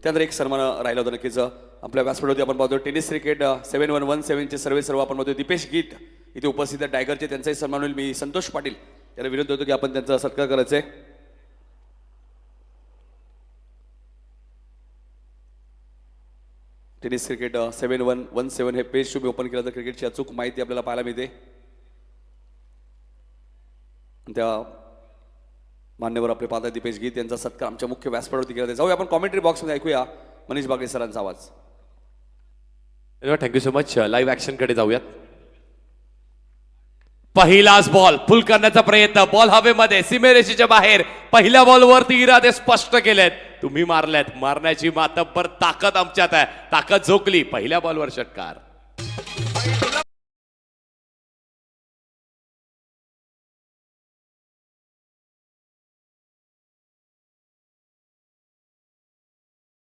त्यानंतर एक सन्मान राहिला होता नक्कीच आपल्या व्यासपीठावरती आपण पाहतो टेनिस क्रिकेट 7117 चे सर्व आपण पाहतो दीपेश गीत इथे उपस्थित आहे टायगरचे त्यांचाही सन्मान होईल. मी संतोष पाटील त्याला विनंती होतो की आपण त्यांचा सत्कार करायचा आहे. टेनिस क्रिकेट 7117 हे पेज तुम्ही ओपन केलं तर क्रिकेटची अचूक माहिती आपल्याला पाहायला मिळते. त्या मान्यवर आपले पाहता दीपेश गीत यांचा सत्कार आमच्या मुख्य व्यासपीठावरती केला जाईल. जाऊया आपण कॉमेंट्री बॉक्समध्ये ऐकूया मनीष बागडे सरांचा आवाज. Thank you so much. Live action कडे जाऊयात. पहिलाच बॉल फुल करण्याचा प्रयत्न, बॉल हवेमध्ये सीमेरेषेच्या बाहेर. पहिल्या बॉलवरती इरादे स्पष्ट केलेत, तुम्ही मारल्यात. मारण्याची मातब्बर ताकद आमच्यात आहे. ताकद झोकली. पहिल्या बॉलवर षटकार.